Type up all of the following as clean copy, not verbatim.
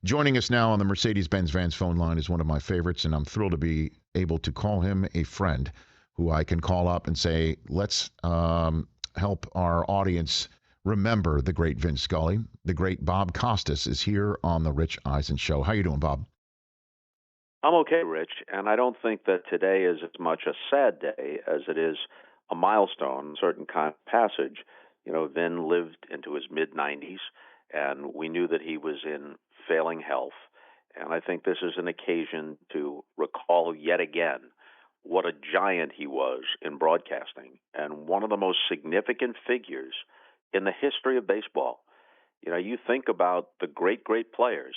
Joining us now on the Mercedes-Benz Vans phone line is one of my favorites, and I'm thrilled to be able to call him a friend who I can call up and say, let's help our audience remember the great Vin Scully. The great Bob Costas is here on the Rich Eisen Show. How you doing, Bob? I'm okay, Rich, and I don't think that today is as much a sad day as it is a milestone, certain kind of passage. You know, Vin lived into his mid-90s, and we knew that he was in failing health. And I think this is an occasion to recall yet again what a giant he was in broadcasting and one of the most significant figures in the history of baseball. You know, you think about the great players.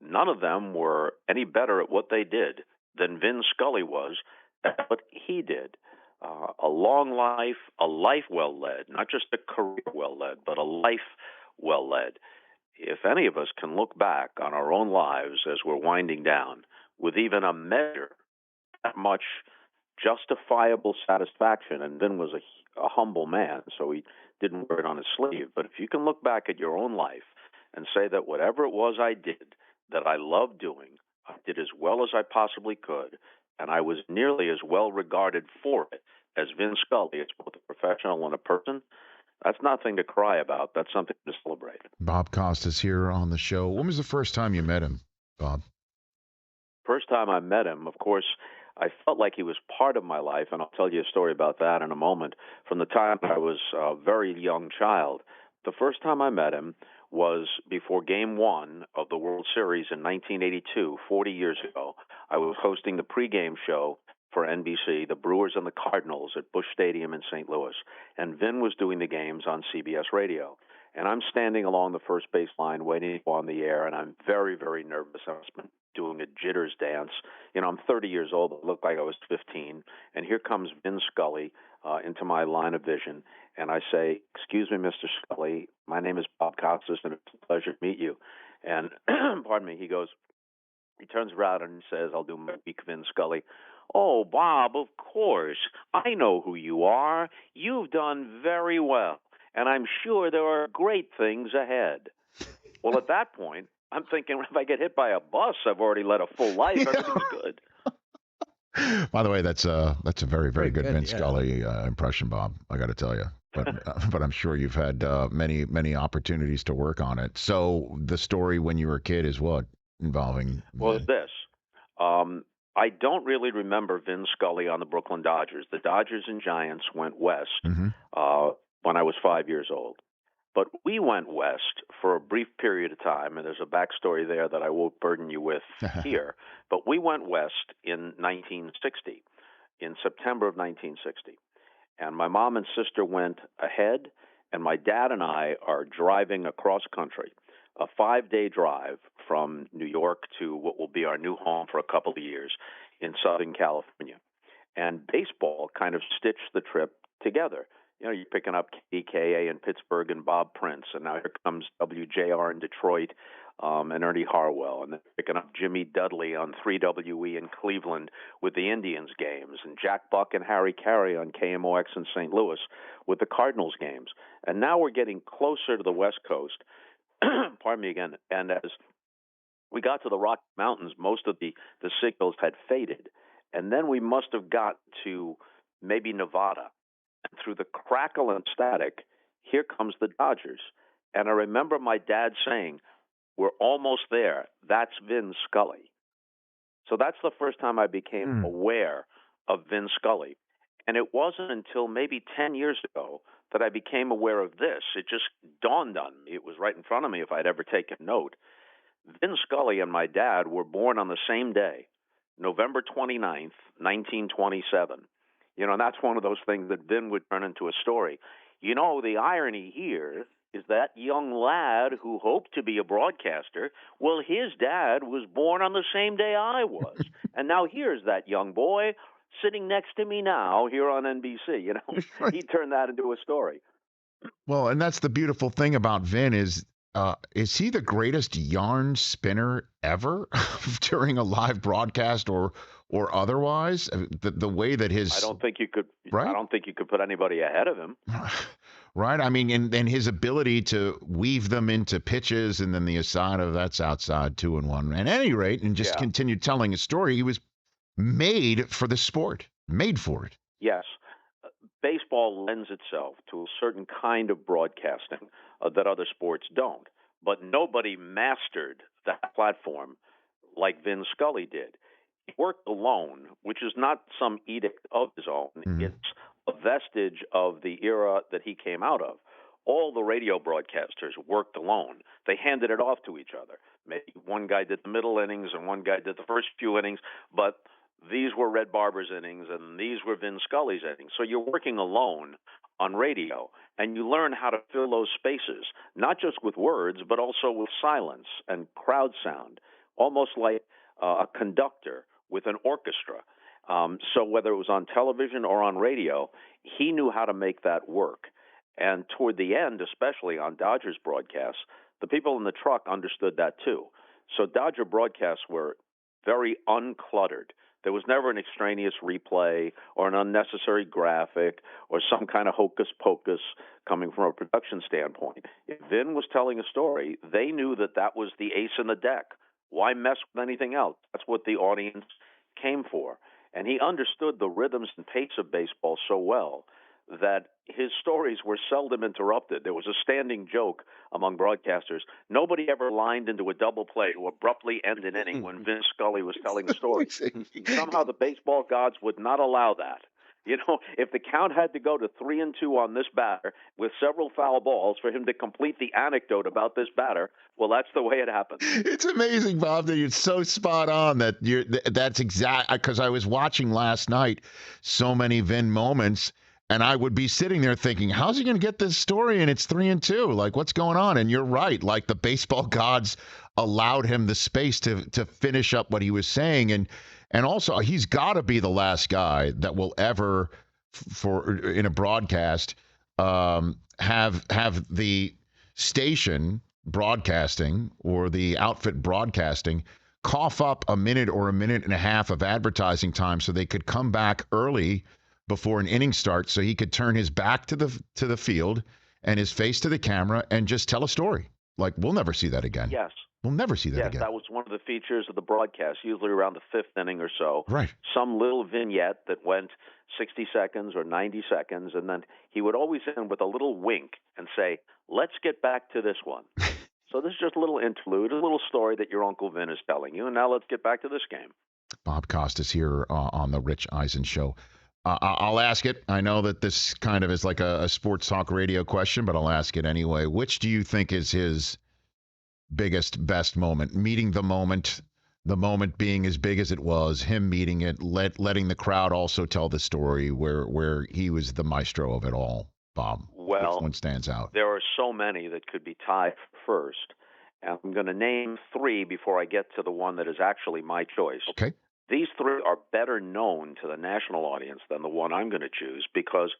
None of them were any better at what they did than Vin Scully was at what he did. A long life, a life well led, not just a career well led, but a life well led. If any of us can look back on our own lives as we're winding down with even a measure that much justifiable satisfaction, and Vin was a humble man, so he didn't wear it on his sleeve. But if you can look back at your own life and say that whatever it was I did that I loved doing, I did as well as I possibly could, and I was nearly as well regarded for it as Vin Scully, it's both a professional and a person, that's nothing to cry about. That's something to celebrate. Bob Costas here on the show. When was the first time you met him, Bob? First time I met him, of course, I felt like he was part of my life, and I'll tell you a story about that in a moment. From the time I was a very young child, the first time I met him was before Game 1 of the World Series in 1982, 40 years ago. I was hosting the pregame show for NBC, the Brewers and the Cardinals at Busch Stadium in St. Louis, and Vin was doing the games on CBS Radio. And I'm standing along the first base line waiting to go on the air, and I'm very, very nervous. I was doing a jitters dance. You know, I'm 30 years old. It looked like I was 15. And here comes Vin Scully into my line of vision. And I say, "Excuse me, Mr. Scully, my name is Bob Costas, and it's a pleasure to meet you." And, pardon me, he turns around and says, "I'll do my weak Vin Scully. Oh, Bob, of course. I know who you are. You've done very well, and I'm sure there are great things ahead." Well, at that point, I'm thinking, if I get hit by a bus, I've already led a full life. Everything's good. By the way, that's a very, very good Vin yeah. Scully impression, Bob. I got to tell you. But I'm sure you've had many opportunities to work on it. So the story when you were a kid is what involving? Well, it's this. I don't really remember Vin Scully on the Brooklyn Dodgers. The Dodgers and Giants went west when I was 5 years old. But we went west for a brief period of time, and there's a backstory there that I won't burden you with here. But we went west in 1960, in September of 1960. And my mom and sister went ahead, and my dad and I are driving across country, a 5-day drive from New York to what will be our new home for a couple of years in Southern California. And baseball kind of stitched the trip together. You know, you're picking up KDKA in Pittsburgh and Bob Prince, and now here comes WJR in Detroit and Ernie Harwell, and then picking up Jimmy Dudley on 3WE in Cleveland with the Indians games, and Jack Buck and Harry Carey on KMOX in St. Louis with the Cardinals games. And now we're getting closer to the West Coast, pardon me again, and as we got to the Rocky Mountains, most of the signals had faded, and then we must have got to maybe Nevada. And through the crackle and static, here comes the Dodgers. And I remember my dad saying, "We're almost there. That's Vin Scully." So that's the first time I became aware of Vin Scully. And it wasn't until maybe 10 years ago that I became aware of this. It just dawned on me. It was right in front of me if I'd ever taken note. Vin Scully and my dad were born on the same day, November 29th, 1927. You know, and that's one of those things that Vin would turn into a story. You know, the irony here is that young lad who hoped to be a broadcaster, well, his dad was born on the same day I was. And now here's that young boy sitting next to me now here on NBC. You know, he turned that into a story. Well, and that's the beautiful thing about Vin is is he the greatest yarn spinner ever during a live broadcast or otherwise? The way that I his don't think you could. I right. don't think you could put anybody ahead of him. Right. I mean, and his ability to weave them into pitches and then the aside of that's outside 2-1. At any rate, and just Yeah. continue telling his story. He was made for the sport, made for it. Yes. Baseball lends itself to a certain kind of broadcasting that other sports don't. But nobody mastered that platform like Vin Scully did. He worked alone, which is not some edict of his own. Hmm. It's a vestige of the era that he came out of. All the radio broadcasters worked alone. They handed it off to each other. Maybe one guy did the middle innings and one guy did the first few innings, but these were Red Barber's innings and these were Vin Scully's innings. So you're working alone on radio, and you learn how to fill those spaces, not just with words, but also with silence and crowd sound, almost like a conductor with an orchestra. So whether it was on television or on radio, he knew how to make that work. And toward the end, especially on Dodgers broadcasts, the people in the truck understood that too. So Dodger broadcasts were very uncluttered. There was never an extraneous replay or an unnecessary graphic or some kind of hocus pocus coming from a production standpoint. If Vin was telling a story, they knew that that was the ace in the deck. Why mess with anything else? That's what the audience came for. And he understood the rhythms and pace of baseball so well that his stories were seldom interrupted. There was a standing joke among broadcasters. Nobody ever lined into a double play to abruptly end an inning when Vin Scully was telling a story. Somehow the baseball gods would not allow that. You know, if the count had to go to 3-2 on this batter with several foul balls for him to complete the anecdote about this batter, well, that's the way it happened. It's amazing, Bob, that you're so spot on that that's exact, because I was watching last night so many Vin moments, and I would be sitting there thinking, how's he going to get this story? And it's 3-2. Like, what's going on? And you're right. Like, the baseball gods allowed him the space to finish up what he was saying. And also, he's got to be the last guy that will ever, for in a broadcast, have the station broadcasting or the outfit broadcasting cough up a minute or a minute and a half of advertising time so they could come back early before an inning starts so he could turn his back to the field and his face to the camera and just tell a story. Like, we'll never see that again. Yes. We'll never see that again. Yes, that was one of the features of the broadcast, usually around the fifth inning or so. Right. Some little vignette that went 60 seconds or 90 seconds, and then he would always end with a little wink and say, let's get back to this one. So this is just a little interlude, a little story that your Uncle Vin is telling you, and now let's get back to this game. Bob Costas here on the Rich Eisen Show. I'll ask it. I know that this kind of is like a sports talk radio question, but I'll ask it anyway. Which do you think is his biggest, best moment? Meeting the moment being as big as it was, him meeting it, letting the crowd also tell the story where he was the maestro of it all, Bob. Well, which one stands out? There are so many that could be tied first. And I'm going to name three before I get to the one that is actually my choice. Okay. These three are better known to the national audience than the one I'm going to choose because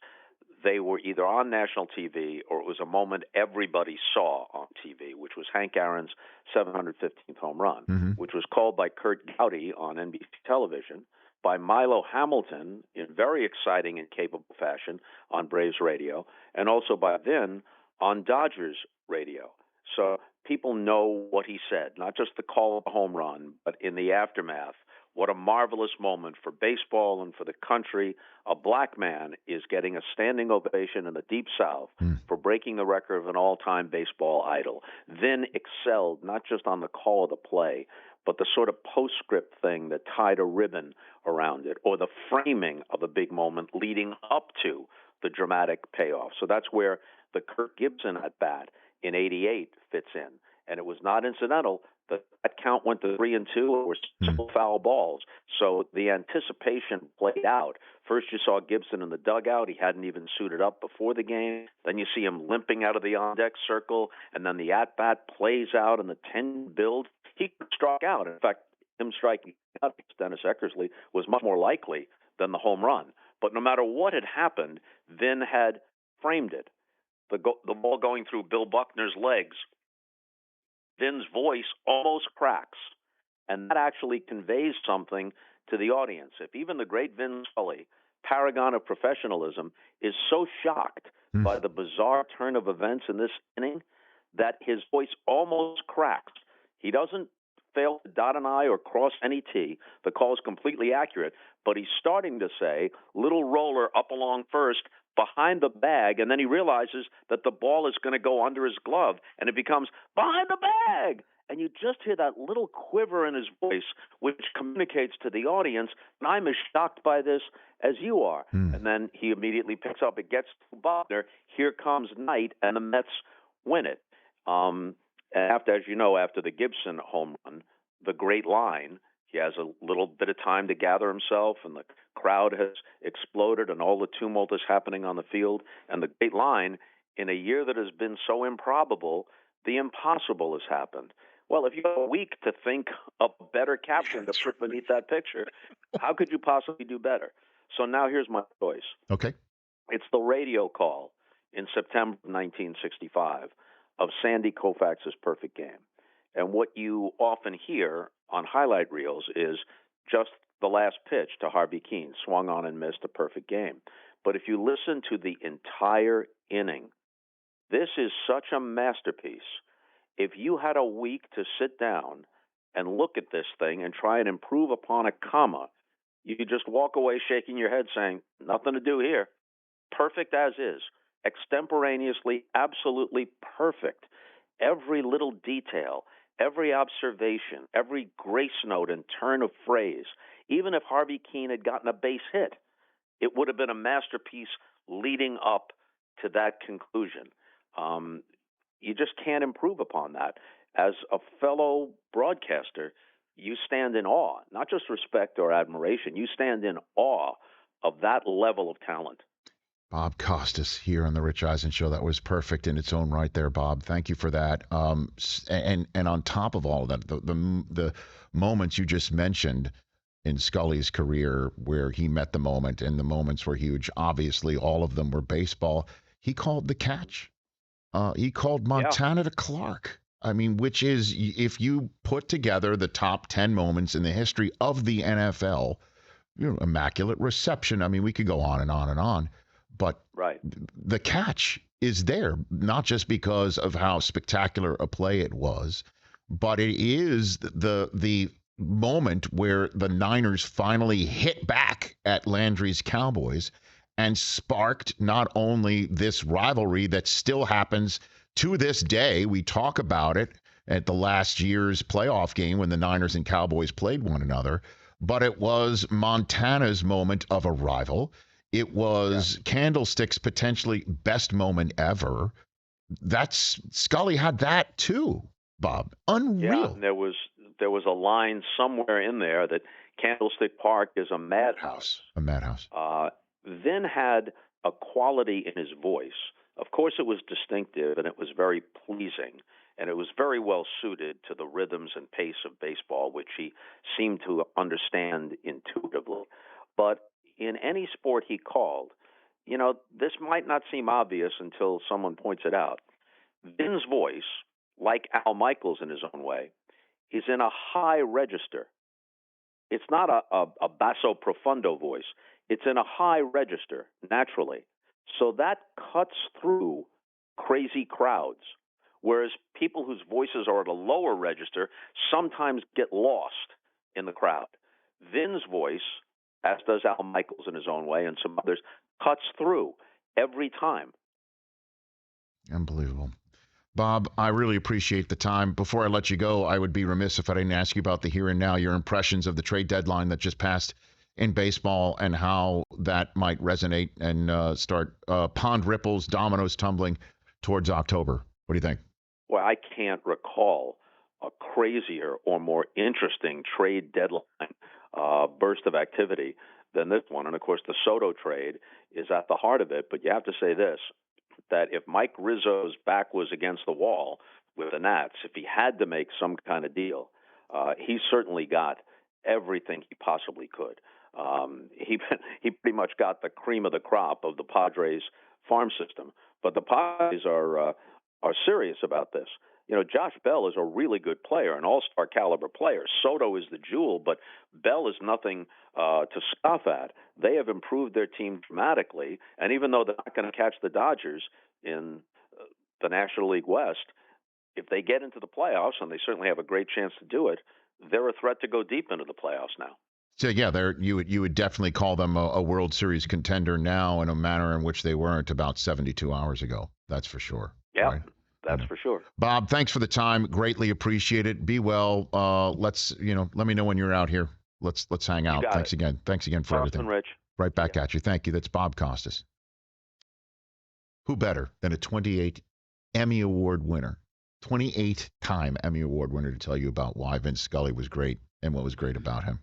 they were either on national TV or it was a moment everybody saw on TV, which was Hank Aaron's 715th home run, which was called by Kurt Gowdy on NBC television, by Milo Hamilton in very exciting and capable fashion on Braves radio, and also by Vin on Dodgers radio. So people know what he said, not just the call of a home run, but in the aftermath. What a marvelous moment for baseball and for the country. A black man is getting a standing ovation in the Deep South for breaking the record of an all-time baseball idol. Vin excelled not just on the call of the play, but the sort of postscript thing that tied a ribbon around it, or the framing of a big moment leading up to the dramatic payoff. So that's where the Kirk Gibson at bat in '88 fits in. And it was not incidental. That count went to 3-2. It were simple foul balls. So the anticipation played out. First, you saw Gibson in the dugout. He hadn't even suited up before the game. Then you see him limping out of the on-deck circle. And then the at-bat plays out and the tension builds. He struck out. In fact, him striking out against Dennis Eckersley was much more likely than the home run. But no matter what had happened, Vin had framed it. The ball going through Bill Buckner's legs Vin's voice almost cracks. And that actually conveys something to the audience. If even the great Vin Scully, paragon of professionalism, is so shocked by the bizarre turn of events in this inning that his voice almost cracks, he doesn't fail to dot an I or cross any T. The call is completely accurate, but he's starting to say, little roller up along first, behind the bag, and then he realizes that the ball is going to go under his glove, and it becomes behind the bag. And you just hear that little quiver in his voice, which communicates to the audience, and I'm as shocked by this as you are. And then he immediately picks up. It gets to Bobner. Here comes night, and the Mets win it. As you know, after the Gibson home run, the great line, he has a little bit of time to gather himself, and the crowd has exploded, and all the tumult is happening on the field. And the great line, in a year that has been so improbable, the impossible has happened. Well, if you have a week to think of a better caption to put beneath that picture, how could you possibly do better? So now here's my choice. Okay. It's the radio call in September 1965 of Sandy Koufax's perfect game. And what you often hear on highlight reels is just the last pitch to Harvey Keene, swung on and missed, a perfect game. But if you listen to the entire inning, this is such a masterpiece. If you had a week to sit down and look at this thing and try and improve upon a comma, you could just walk away shaking your head saying, nothing to do here. Perfect as is. Extemporaneously, absolutely perfect. Every little detail, every observation, every grace note and turn of phrase. Even if Harvey Keene had gotten a base hit, it would have been a masterpiece leading up to that conclusion. You just can't improve upon that. As a fellow broadcaster, you stand in awe, not just respect or admiration. You stand in awe of that level of talent. Bob Costas here on the Rich Eisen Show. That was perfect in its own right there, Bob. Thank you for that. And on top of all of that, the moments you just mentioned in Scully's career where he met the moment, and the moments were huge. Obviously, all of them were baseball. He called the catch. He called Montana to Clark. I mean, which is, if you put together the top 10 moments in the history of the NFL, immaculate reception. I mean, we could go on and on and on. But the catch is there, not just because of how spectacular a play it was, but it is the moment where the Niners finally hit back at Landry's Cowboys and sparked not only this rivalry that still happens to this day. We talk about it at the last year's playoff game when the Niners and Cowboys played one another, but it was Montana's moment of a rival. It was Candlestick's potentially best moment ever. Scully had that too, Bob. Unreal. Yeah, and there was a line somewhere in there that Candlestick Park is a madhouse. A madhouse. Vin had a quality in his voice. Of course, it was distinctive, and it was very pleasing, and it was very well suited to the rhythms and pace of baseball, which he seemed to understand intuitively. But in any sport he called, this might not seem obvious until someone points it out. Vin's voice, like Al Michaels in his own way, is in a high register. It's not a basso profundo voice. It's in a high register, naturally. So that cuts through crazy crowds, whereas people whose voices are at a lower register sometimes get lost in the crowd. Vin's voice, as does Al Michaels in his own way and some others, cuts through every time. Unbelievable. Bob, I really appreciate the time. Before I let you go, I would be remiss if I didn't ask you about the here and now, your impressions of the trade deadline that just passed in baseball and how that might resonate and start pond ripples, dominoes tumbling towards October. What do you think? Well, I can't recall a crazier or more interesting trade deadline burst of activity than this one. And, of course, the Soto trade is at the heart of it. But you have to say this, that if Mike Rizzo's back was against the wall with the Nats, if he had to make some kind of deal, he certainly got everything he possibly could. He pretty much got the cream of the crop of the Padres farm system. But the Padres are serious about this. Josh Bell is a really good player, an all-star caliber player. Soto is the jewel, but Bell is nothing to scoff at. They have improved their team dramatically, and even though they're not going to catch the Dodgers in the National League West, if they get into the playoffs, and they certainly have a great chance to do it, they're a threat to go deep into the playoffs now. So yeah, you would definitely call them a World Series contender now in a manner in which they weren't about 72 hours ago. That's for sure. Yeah, right? That's for sure. Bob, thanks for the time. Greatly appreciate it. Be well. Let me know when you're out here. Let's hang out. Thanks again. Thanks again for everything. Rich. Right back at you. Thank you. That's Bob Costas. Who better than a 28 Emmy Award winner, 28-time Emmy Award winner, to tell you about why Vin Scully was great and what was great about him.